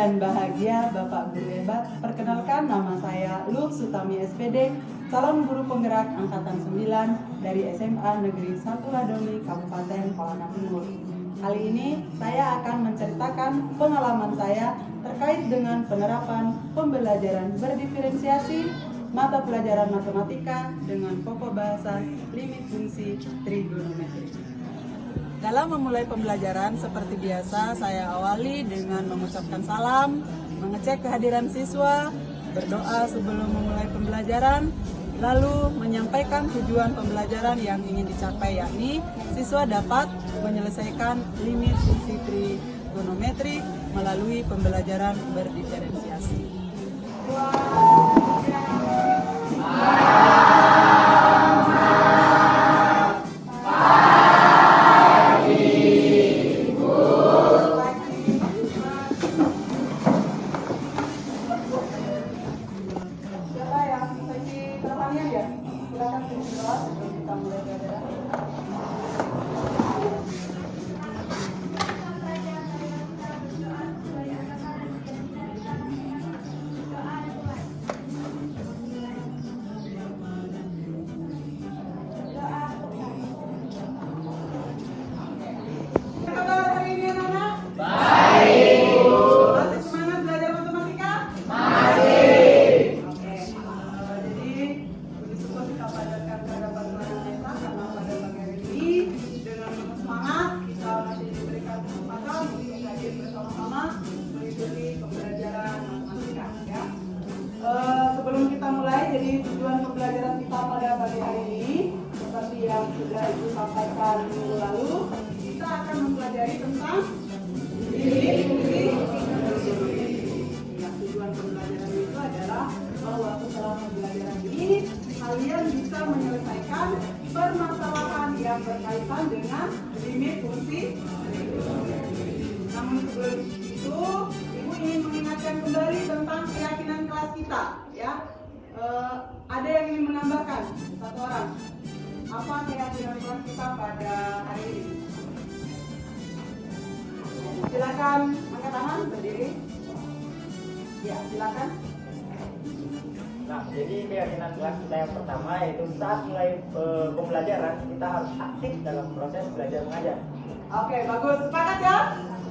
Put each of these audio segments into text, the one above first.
dan bahagia Bapak Guru hebat. Perkenalkan, nama saya Luh Sutami SPD, calon guru penggerak Angkatan 9 dari SMA Negeri 1 Ladoni, Kabupaten Kolana Timur. Kali ini saya akan menceritakan pengalaman saya terkait dengan penerapan pembelajaran berdiferensiasi mata pelajaran matematika dengan pokok bahasan limit fungsi trigonometri. Dalam memulai pembelajaran seperti biasa, saya awali dengan mengucapkan salam, mengecek kehadiran siswa, berdoa sebelum memulai pembelajaran, lalu menyampaikan tujuan pembelajaran yang ingin dicapai, yakni siswa dapat menyelesaikan limit fungsi trigonometri melalui pembelajaran berdiferensiasi. Sebelum kita mulai, jadi tujuan pembelajaran kita pada pagi hari ini seperti yang sudah Ibu sampaikan minggu lalu, kita akan mempelajari tentang limit fungsi. Ya, tujuan pembelajaran itu adalah bahwa setelah pembelajaran ini kalian bisa menyelesaikan permasalahan yang berkaitan dengan limit fungsi. Namun sebelum itu, Ibu ingin mengingatkan kembali tentang keyakinan kelas kita, ya. Ada yang ingin menambahkan? Satu orang. Apa keyakinan kelas kita pada hari ini? Silakan angkat tangan, berdiri. Ya, silakan. Nah, jadi keyakinan kelas kita yang pertama yaitu saat mulai pembelajaran kita harus aktif dalam proses belajar mengajar. Oke, bagus. Sepakat ya?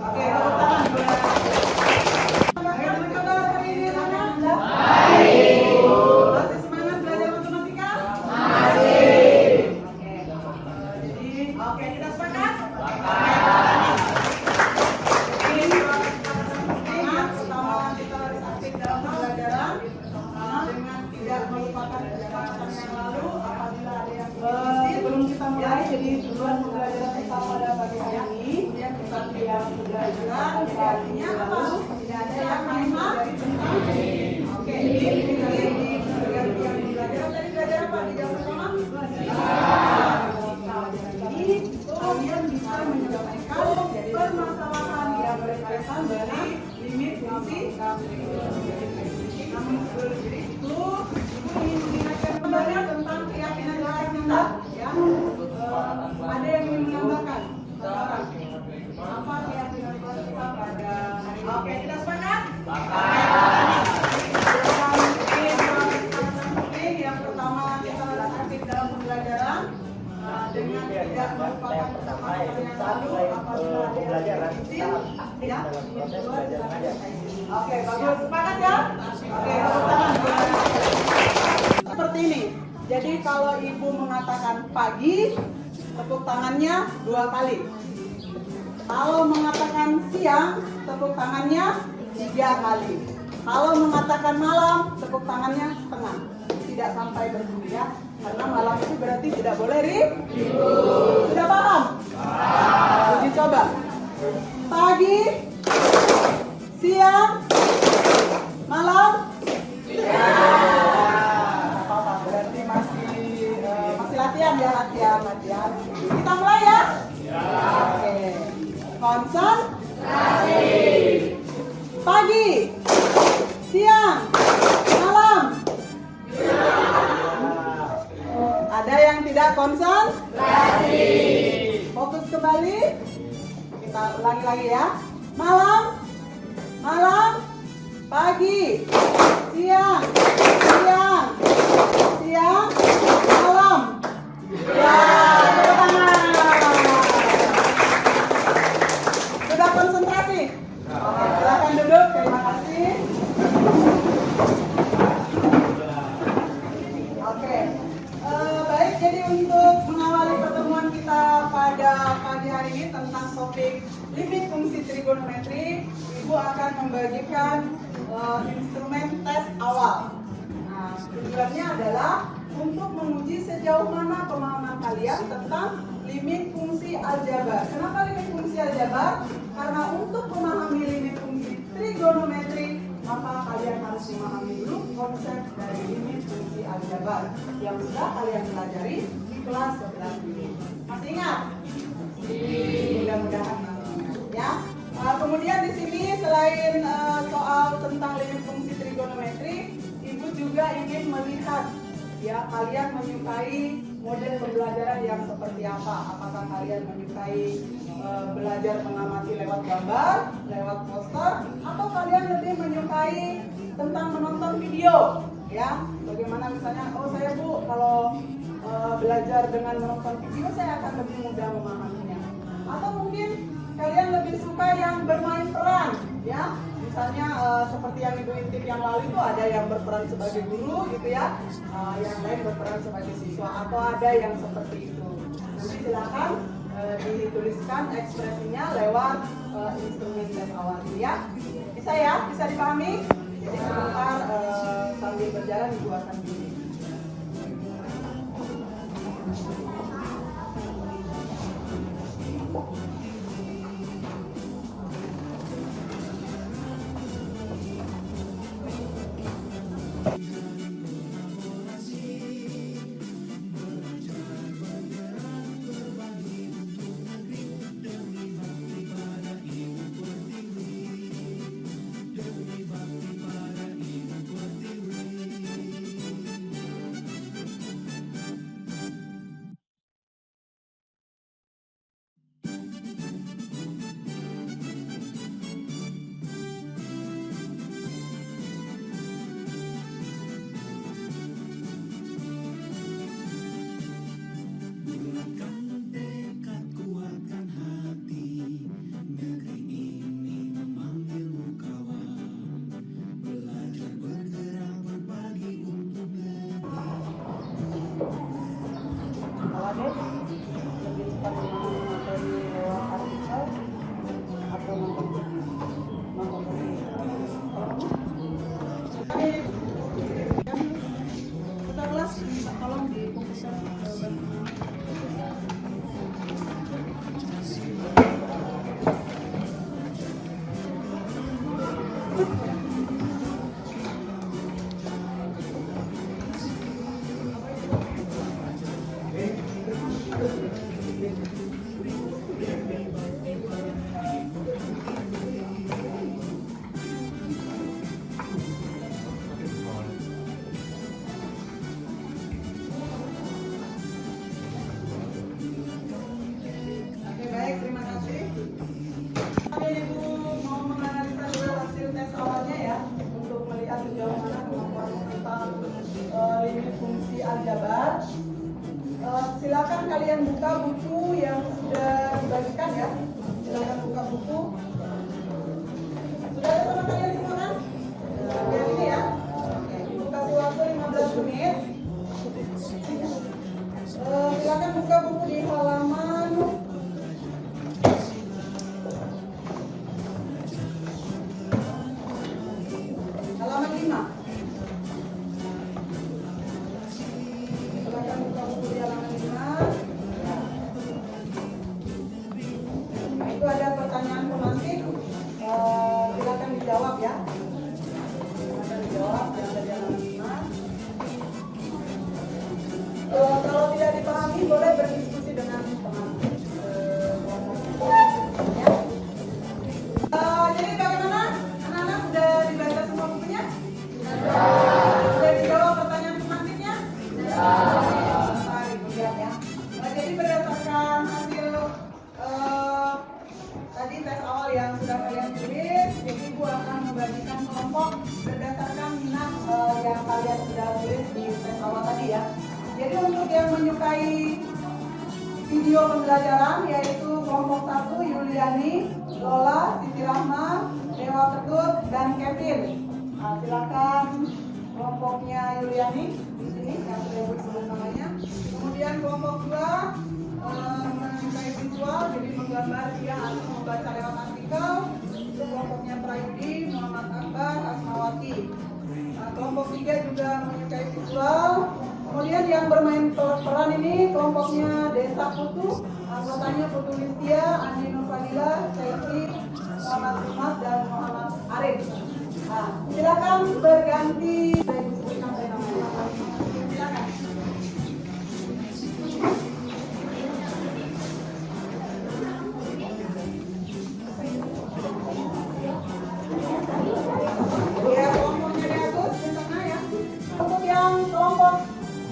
Oke, tepuk tangan. Bagaimana kabar hari ini, anak? Baik. Masih semangat belajar matematika? Masih. Oke, kita sepakat? Sepakat. Semangat, utama kita harus aktif dalam pembelajaran dengan tidak melupakan kesepakatan yang lalu apabila ada yang sebelum kita mulai, jadi tujuan pembelajaran kita pada pagi hari ini seperti yang sudah dijelaskan, artinya apa? Tidak ada yang dari tentang oke, jadi yang belajar tadi belajar apa di jam pertama? Jadi kalian bisa menyelesaikan permasalahan yang berkaitan dengan limit fungsi. Namun sebelum itu, Ibu ingin mengingatkan kembali tentang keyakinan kelas kita, ya. Ada yang ingin menambahkan? Apa keyakinan kelas kita pada hari ini? Oke, kita sepakat? Sepakat. Yang pertama, kita harus aktif dalam pembelajaran dengan tidak melupakan kesepakatan yang lalu apabila ada pembelajaran yang aktif dalam proses belajar mengajar. Oke, bagus. Sepakat ya? Oke, tepuk tangan. Seperti ini. Jadi kalau Ibu mengatakan pagi, tepuk tangannya 2 kali. Kalau mengatakan siang, tepuk tangannya 3 kali. Kalau mengatakan malam, tepuk tangannya setengah. Tidak sampai berhenti ya. Karena malam itu berarti tidak boleh ribut. Sudah paham? Uji coba. Pagi, siang, malam. Berarti masih latihan ya, latihan. Kita mulai ya. Oke. Konsentrasi. Pagi, siang, malam. Ada yang tidak konsentrasi. Fokus kembali. Kita ulangi lagi ya. Malam, malam, pagi, siang, siang, siang, malam. Ya, tepuk tangan. Sudah konsentrasi? Oke, silakan duduk. Terima kasih. Oke, baik. Jadi untuk mengawali pertemuan kita pada pagi hari ini tentang topik limit fungsi trigonometri, Ibu akan membagikan instrumen tes awal. Nah, tujuannya adalah untuk menguji sejauh mana pemahaman kalian tentang limit fungsi aljabar. Kenapa limit fungsi aljabar? Karena untuk memahami limit fungsi trigonometri, maka kalian harus memahami dulu konsep dari limit fungsi aljabar yang sudah kalian pelajari di kelas 11 ini. Masih ingat? Mudah-mudahan masih ingat ya. Kemudian di sini selain soal tentang limit fungsi trigonometri, Ibu juga ingin melihat ya kalian menyukai model pembelajaran yang seperti apa? Apakah kalian menyukai belajar mengamati lewat gambar, lewat poster, atau kalian lebih menyukai tentang menonton video? Ya, bagaimana misalnya? Oh saya Bu, kalau belajar dengan menonton video saya akan lebih mudah memahaminya. Atau mungkin kalian lebih suka yang bermain peran, ya? Misalnya seperti yang Ibu intip yang lalu itu ada yang berperan sebagai guru gitu ya, yang lain berperan sebagai siswa, atau ada yang seperti itu. Nanti silakan dituliskan ekspresinya lewat instrumen tes awal ini ya. Bisa ya? Bisa dipahami? Jadi sebentar sambil berjalan Ibu akan bimbing. aljabar. Silakan kalian buka buku yang sudah dibagikan ya. Silakan buka buku. Sudah ada sama kalian semua kan? Yang ini ya. Oke, Ibu kasih waktu 15 menit. Silakan buka buku di halaman halaman 5. Silakan buka buku di halaman 5. Itu ada pertanyaan pemantik. Silakan dijawab ya. Silakan dijawab yang ada di halaman 5. Kalau tidak dipahami boleh berdiskusi dengan pemantik. Ya. Jadi bagaimana? Anak-anak sudah dibaca semua bukunya? Sudah dijawab pertanyaan pemantiknya? Mari lihat ya. Jadi berdasarkan hasil tadi tes awal yang sudah kalian tulis, Ibu akan membagikan kelompok berdasarkan minat yang kalian sudah tulis di tes awal tadi ya. Jadi untuk yang menyukai video pembelajaran yaitu kelompok 1 Yuliani, Lola, Siti Rahma, Dewa Ketut, dan Kevin. Nah, silakan kelompoknya Yuliani di sini yang sudah disebut namanya. Kemudian kelompok 2 menyukai visual, jadi menggambar dia atau membaca lewat artikel. Itu kelompoknya Prayudi, Muhammad Akbar, Asmawati. Nah, kelompok 3 juga menyukai visual. Kemudian yang bermain peran ini kelompoknya Desa Putu, anggotanya Putu Listia, Andi Nurfadila, Chelsea, Muhammad Ahmad, dan Muhammad Arif. Nah, silakan berganti. Saya disebutkan saya namanya. Silakan. Ya, kelompoknya di atas di tengah ya. Untuk yang kelompok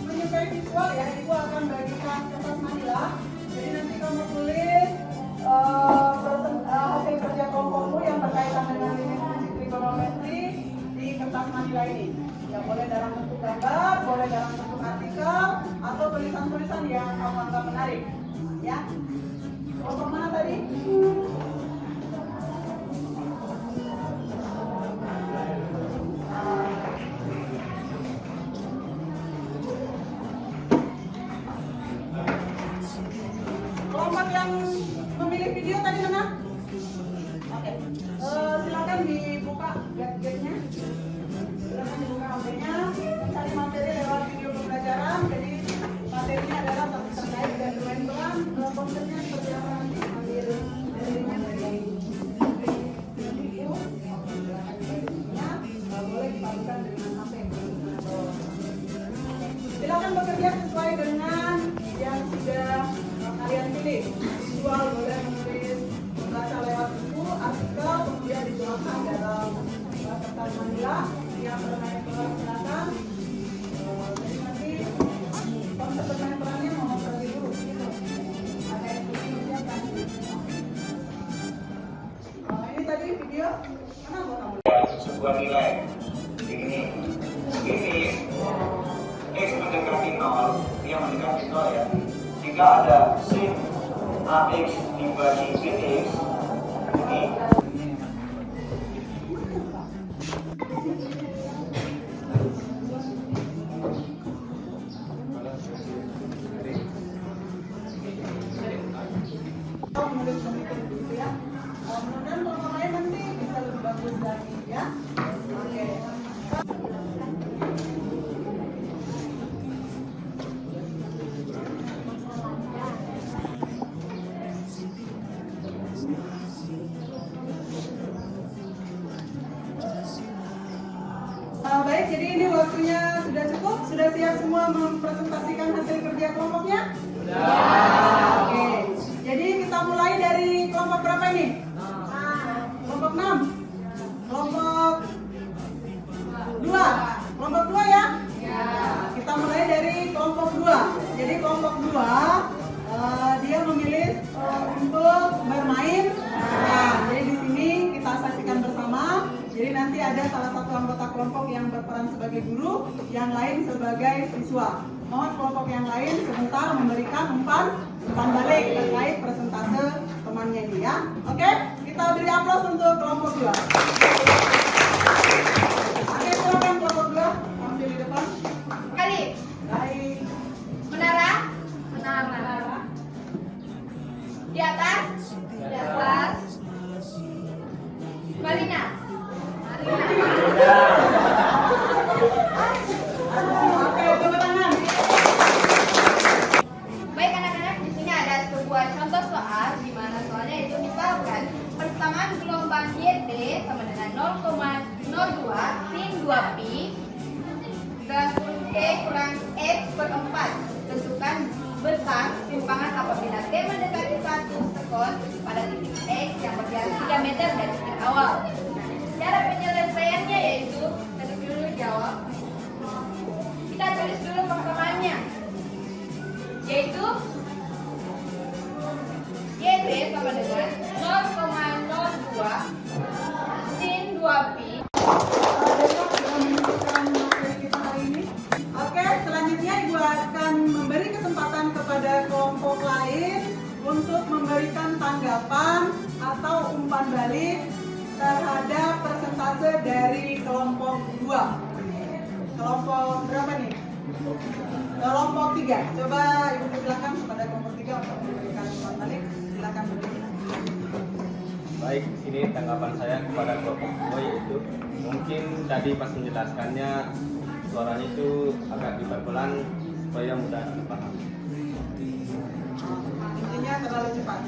menyukai visual ya, ibu akan bagikan kertas manila. Jadi nanti kamu tulis hasil kerja kelompokmu yang berkaitan dengan limit fungsi trigonometri di kertas manila ini. Ya, boleh dalam bentuk gambar, boleh dalam bentuk artikel, atau tulisan-tulisan yang kamu anggap menarik. Ya, kelompok mana tadi? Kelompok yang memilih video tadi mana? Oke. Silakan dibuka gadgetnya. Silakan dibuka HP-nya. Cari materi lewat video pembelajaran. Jadi materinya adalah terkait dan bermain-main. Konsepnya seperti apa nanti? Ambil materinya dari buku. Boleh dipadukan dengan HP. Silakan bekerja sesuai dengan yang sudah kalian pilih. Visual boleh menulis, membaca lewat buku, artikel, kemudian dituangkan dalam kertas manila. Yang bermain peran silakan. Jadi nanti konsep bermain perannya mau pergi dulu. Gitu. Ada yang disiapkan. Ini tadi video mana buat kamu? Sebuah nilai ini X mendekati 0, dia mendekati 0 ya. Jika ada sin AX dibagi BX ini menulis pemikiran gitu ya. Mudah-mudahan kalau lain nanti bisa lebih bagus lagi ya. Oke. Baik, jadi ini waktunya sudah cukup. Sudah siap semua mempresentasikan hasil kerja kelompoknya? Sudah. Oke. Jadi kita mulai dari kelompok berapa ini? Kelompok 6. Kelompok 2. Kelompok 2 ya? Ya. Kita mulai dari kelompok 2. Jadi kelompok 2 dia memilih untuk bermain. Nah, jadi di sini kita saksikan bersama. Jadi nanti ada salah satu anggota kelompok yang berperan sebagai guru, yang lain sebagai siswa. Mohon kelompok yang lain sebentar memberikan umpan balik terkait presentase temannya ini ya. Oke, kita beri aplaus untuk kelompok 2. Oke, silakan kelompok 2 tampil di depan. Kali. Baik. Menara. Menara. Di atas. Di atas. Marina. Marina. Oke, tepuk tangan. Baik anak-anak, di sini ada sebuah contoh soal di mana soalnya itu misalkan persamaan gelombang YT sama dengan 0,02 sin 2pi gabung T kurang X per 4. Tentukan besar simpangan apabila T mendekati 1 sekon pada titik X yang berjarak 3 meter dari titik awal. Cara penyelesaiannya yaitu ketik dulu jawab. Kita tulis dulu persamaannya, yaitu YT sama dengan 0,02 sin 2pi kelompok 2. Kelompok berapa nih? Kelompok 3. Coba Ibu persilakan kepada kelompok 3 untuk memberikan umpan balik. Silakan berdiri. Baik, ini tanggapan saya kepada kelompok 2 yaitu mungkin tadi pas menjelaskannya suaranya itu agak diperpelan supaya mudah dipahami. Intinya terlalu cepat.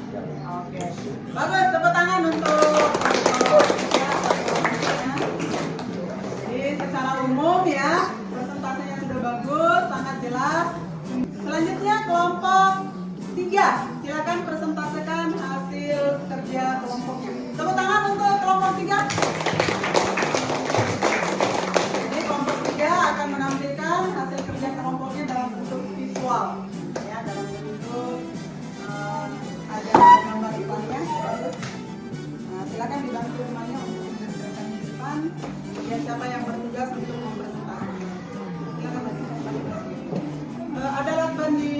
Oke. Bagus, tepuk tangan untuk jadi secara umum ya, presentasinya sudah bagus, sangat jelas. Selanjutnya kelompok 3. Silakan presentasikan hasil kerja kelompoknya. Tepuk tangan untuk kelompok 3. Jadi kelompok 3 akan menampilkan hasil kerja kelompoknya dalam bentuk visual. Ya, dalam bentuk ada gambar iklannya. Nah, silakan dibantu temannya untuk mengerjakan di depan. Ya, siapa yang bertugas untuk mempresentasikan. Silakan bantu. Ada lakban di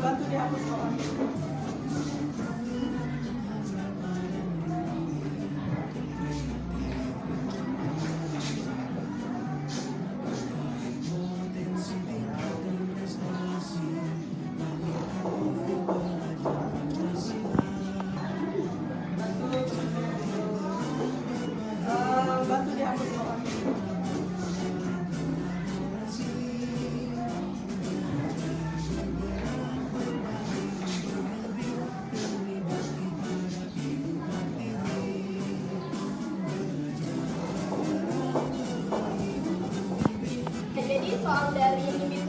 bantu dihapus bawah. Bantu dihapus bawah. Jadi soal dari limit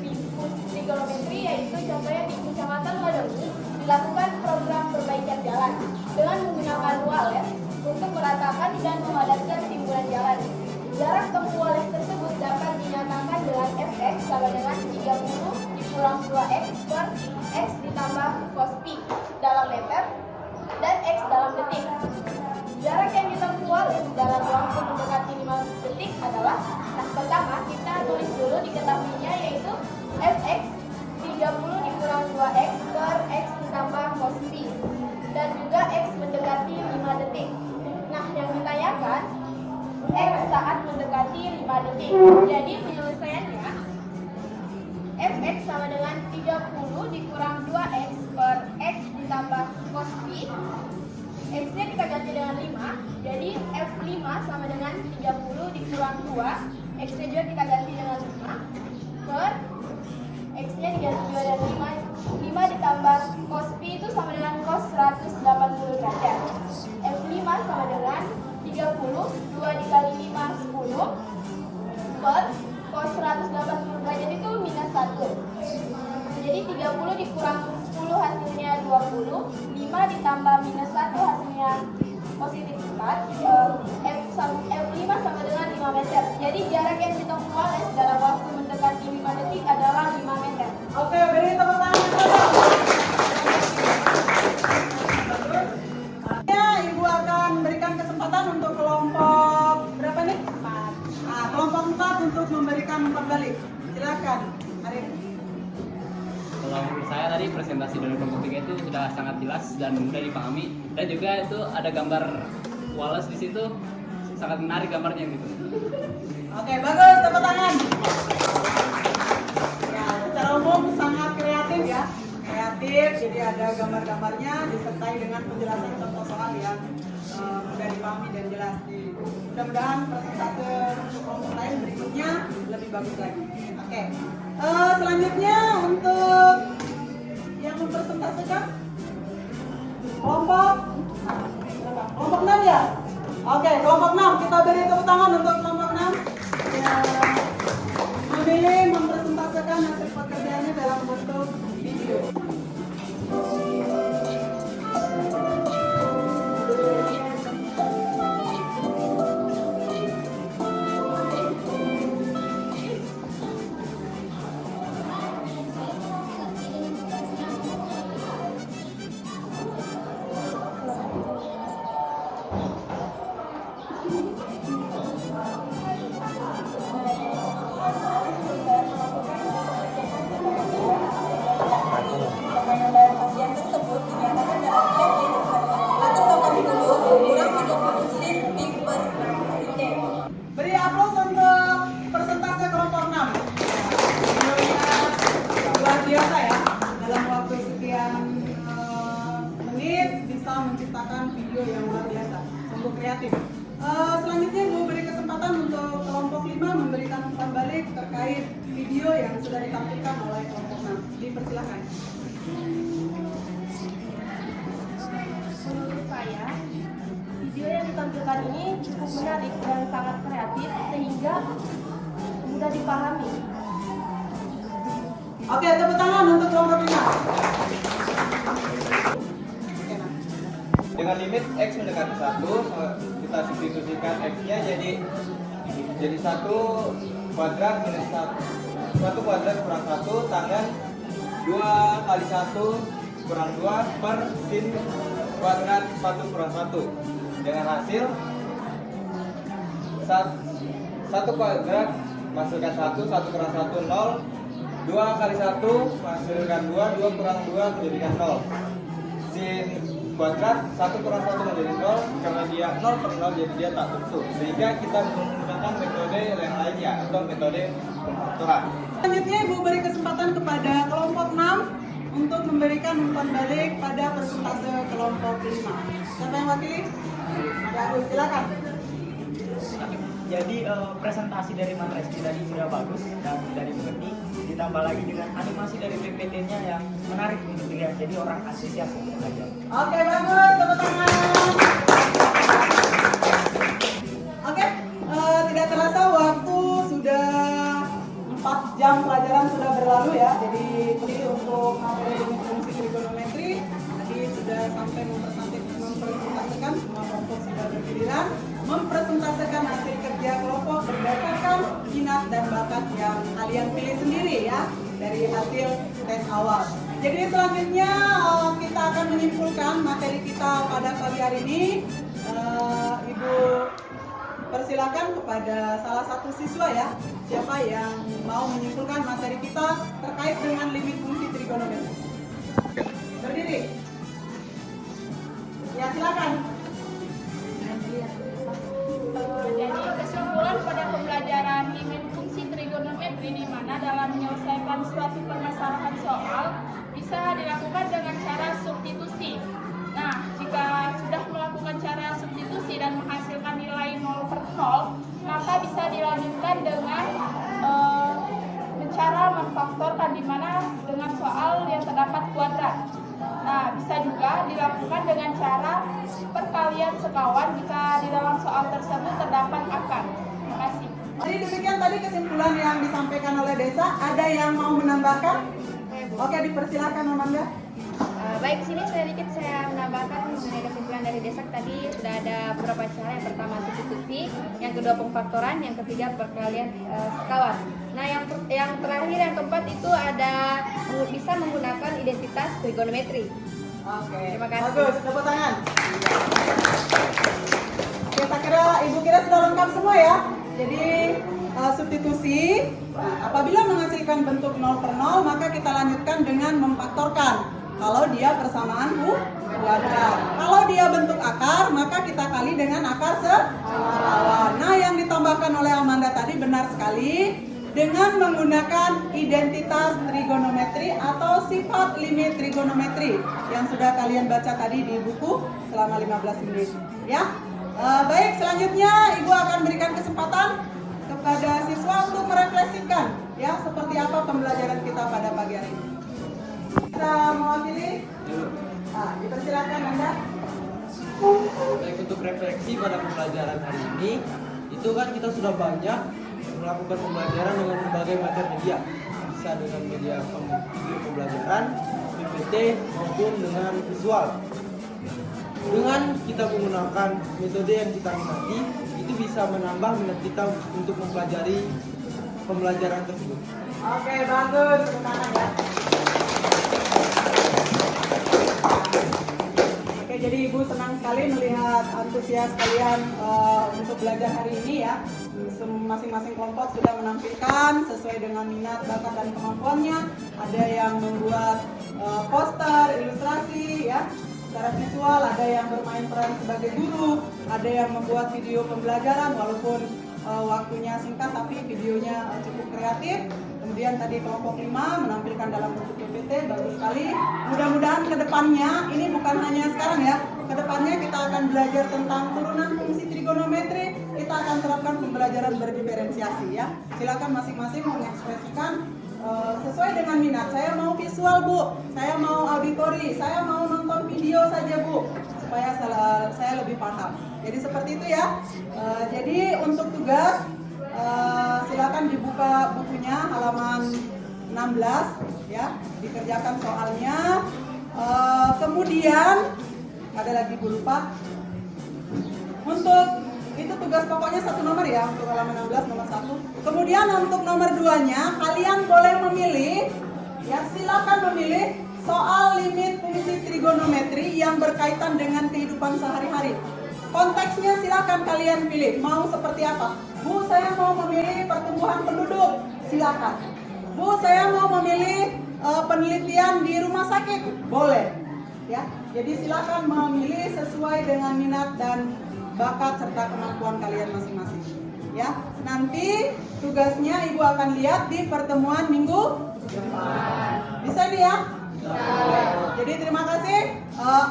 trigonometri yaitu contohnya di Kecamatan Wadomu dilakukan program perbaikan jalan dengan menggunakan wales untuk meratakan dan memadatkan timbulan jalan. Jarak tempuh wales tersebut dapat dinyatakan dengan fx sama dengan 30 dikurang 2x per x ditambah cos pi dalam meter dan x dalam detik. Jarak yang ditempuh wales dalam waktu mendekati 5 detik adalah, nah pertama kita tulis dulu diketahuinya yaitu fx 30 dikurang 2x per x ditambah cos pi dan juga x mendekati 5 detik. Nah yang ditanyakan x saat mendekati 5 detik. Jadi penyelesaiannya fx sama dengan 30 dikurang 2x per x ditambah cos pi. X-nya kita ganti dengan 5, jadi F5 sama dengan 30 dikurang 2, X-nya juga kita ganti dengan 5, per X-nya diganti juga dengan 5 ditambah cos pi itu sama dengan cos 180 derajat. F5 sama dengan 30, 2 dikali 5, 10, per cos 180 derajat itu minus 1. Jadi 30 dikurang 10 hasilnya 20, 5 ditambah minus 1 hasilnya positif 4, F5 sama dengan 5 meter. Jadi jarak yang ditempuh wales dalam waktu mendekati 5 detik adalah 5 meter. Oke, beri tepuk tangan. Ya, Ibu akan berikan kesempatan untuk kelompok berapa nih? 4. Nah, kelompok 4 untuk memberikan umpan balik. Silakan, Arif. Kalau menurut saya tadi presentasi dari kelompok 3 itu sudah sangat jelas dan mudah dipahami, dan juga itu ada gambar Wallace di situ, sangat menarik gambarnya gitu. Oke, bagus, tepuk tangan. Ya, secara umum sangat kreatif ya. Kreatif, jadi ada gambar-gambarnya disertai dengan penjelasan contoh soal yang mudah dipahami dan jelas. Mudah-mudahan presentase untuk kelompok lain berikutnya lebih bagus lagi. Oke. Selanjutnya untuk yang mempresentasikan kelompok 6 ya. Oke, kelompok 6 kita beri tepuk tangan untuk kelompok 6 yang memilih mempresentasikan hasil pekerjaannya dalam bentuk video. kreatif. Selanjutnya Ibu beri kesempatan untuk kelompok 5 memberikan umpan balik terkait video yang sudah ditampilkan oleh kelompok 6. Dipersilakan. Menurut saya, video yang ditampilkan ini cukup menarik dan sangat kreatif sehingga mudah dipahami. Oke, tepuk tangan untuk kelompok 5. Dengan limit X mendekati 1, kita substitusikan X-nya jadi 1 kuadrat minus 1 kuadrat kurang 1 tangan 2 kali 1 kurang 2 per sin kuadrat 1 kurang 1. Dengan hasil 1 kuadrat menghasilkan 1 kurang 1 0, 2 kali 1 menghasilkan 2, 2 kurang 2 menjadikan 0. Sin kuadrat 1 kurang 1 menjadi 0, karena dia 0 per 0 jadi dia tak bentuk, sehingga kita menggunakan metode yang lainnya atau metode pemfaktoran. Selanjutnya Ibu beri kesempatan kepada kelompok 6 untuk memberikan umpan balik pada persentase kelompok 5. Siapa yang wakili? Ya, Ibu, silakan. Jadi presentasi dari Mas Reski tadi sudah bagus dan dari mengerti, ditambah lagi dengan animasi dari PPT-nya yang menarik untuk dilihat, jadi orang antusias untuk belajar. Oke, bagus, tepuk tangan. Oke, tidak terasa waktu sudah 4 jam pelajaran sudah berlalu ya. Jadi untuk materi limit fungsi trigonometri tadi sudah sampai mempresentasikan semua kelompok sudah bergiliran mempresentasikan hasil kerja kelompok berdasarkan minat dan bakat yang kalian pilih sendiri ya dari hasil tes awal. Jadi selanjutnya kita akan menyimpulkan materi kita pada pagi hari ini. Ibu persilakan kepada salah satu siswa ya, siapa yang mau menyimpulkan materi kita terkait dengan limit fungsi trigonometri. Berdiri. Ya, silakan. Jadi kesimpulan pada pembelajaran limit fungsi trigonometri di mana dalam menyelesaikan suatu permasalahan soal bisa dilakukan dengan cara substitusi. Nah, jika sudah melakukan cara substitusi dan menghasilkan nilai 0 per 0, maka bisa dilanjutkan dengan cara memfaktorkan di mana dengan soal yang terdapat kuadrat. Nah, bisa juga dilakukan dengan cara perkalian sekawan jika di dalam soal tersebut terdapat akar. Terima kasih. Jadi demikian tadi kesimpulan yang disampaikan oleh Desa. Ada yang mau menambahkan? Oke, dipersilakan Amanda. Baik, sini saya menambahkan mengenai kesimpulan dari Desa tadi sudah ada beberapa cara. Yang pertama substitusi, yang kedua pemfaktoran, yang ketiga perkalian sekawan. Nah, yang terakhir yang keempat itu ada bisa menggunakan identitas trigonometri. Oke, Terima kasih. bagus, tepuk tangan. Oke, saya kira Ibu kira sudah lengkap semua ya. Jadi substitusi, apabila menghasilkan bentuk 0 per 0, maka kita lanjutkan dengan memfaktorkan. Kalau dia persamaan kuadrat. Kalau dia bentuk akar, maka kita kali dengan akar sekawan. Nah, yang ditambahkan oleh Amanda tadi benar sekali. Dengan menggunakan identitas trigonometri atau sifat limit trigonometri yang sudah kalian baca tadi di buku selama 15 menit. Ya, baik. Selanjutnya Ibu akan berikan kesempatan kepada siswa untuk merefleksikan ya seperti apa pembelajaran kita pada pagi hari ini. Bisa mewakili? Nah, dipersilakan Anda. Baik, untuk refleksi pada pembelajaran hari ini, itu kan kita sudah banyak melakukan pembelajaran dengan berbagai macam media, bisa dengan media video pembelajaran, PPT maupun dengan visual. Dengan kita menggunakan metode yang kita minati, itu bisa menambah minat kita untuk mempelajari pembelajaran tersebut. Oke, bagus. Tepuk tangan ya. Oke, jadi Ibu senang sekali melihat antusias kalian untuk belajar hari ini ya. Masing-masing kelompok sudah menampilkan sesuai dengan minat, bakat, dan kemampuannya. Ada yang membuat poster, ilustrasi ya, secara visual, ada yang bermain peran sebagai guru, ada yang membuat video pembelajaran walaupun waktunya singkat tapi videonya cukup kreatif. Kemudian tadi kelompok 5 menampilkan dalam bentuk PPT, bagus sekali. mudah-mudahan kedepannya, ini bukan hanya sekarang ya, kedepannya kita akan belajar tentang turunan fungsi trigonometri, kita akan terapkan pembelajaran berdiferensiasi ya. Silakan masing-masing mengekspresikan sesuai dengan minat. Saya mau visual Bu, saya mau auditori, saya mau nonton video saja Bu, supaya saya lebih paham. Jadi seperti itu ya. Jadi untuk tugas silakan dibuka bukunya halaman 16 ya, dikerjakan soalnya. Kemudian ada lagi Bu lupa. Untuk itu tugas pokoknya 1 nomor ya, untuk halaman 16 nomor 1. Kemudian untuk nomor 2-nya kalian boleh memilih ya, silakan memilih soal limit fungsi trigonometri yang berkaitan dengan kehidupan sehari-hari. Konteksnya silakan kalian pilih, mau seperti apa. Bu, saya mau memilih pertumbuhan penduduk, silakan. Bu, saya mau memilih penelitian di rumah sakit, boleh. Ya, jadi silakan memilih sesuai dengan minat dan bakat serta kemampuan kalian masing-masing. Ya, nanti tugasnya Ibu akan lihat di pertemuan minggu depan. Bisa nih ya? Jadi terima kasih.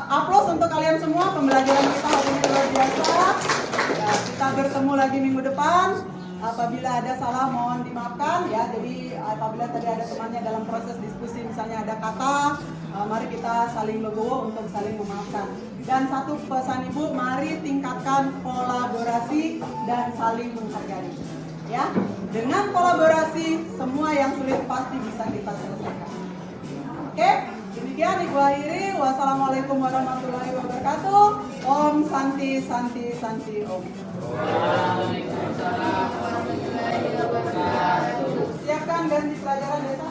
Aplaus untuk kalian semua. Pembelajaran kita hari ini luar biasa. Ya, kita bertemu lagi minggu depan. Apabila ada salah mohon dimaafkan ya. Jadi apabila tadi ada temannya dalam proses diskusi misalnya ada kata, mari kita saling legowo untuk saling memaafkan. Dan satu pesan Ibu, mari tingkatkan kolaborasi dan saling menghargai. Ya, dengan kolaborasi semua yang sulit pasti bisa kita selesaikan. Oke, demikian Ibu akhiri. Wassalamualaikum warahmatullahi wabarakatuh. Om Santi Santi Santi Om. Siapkan ganti pelajaran desa.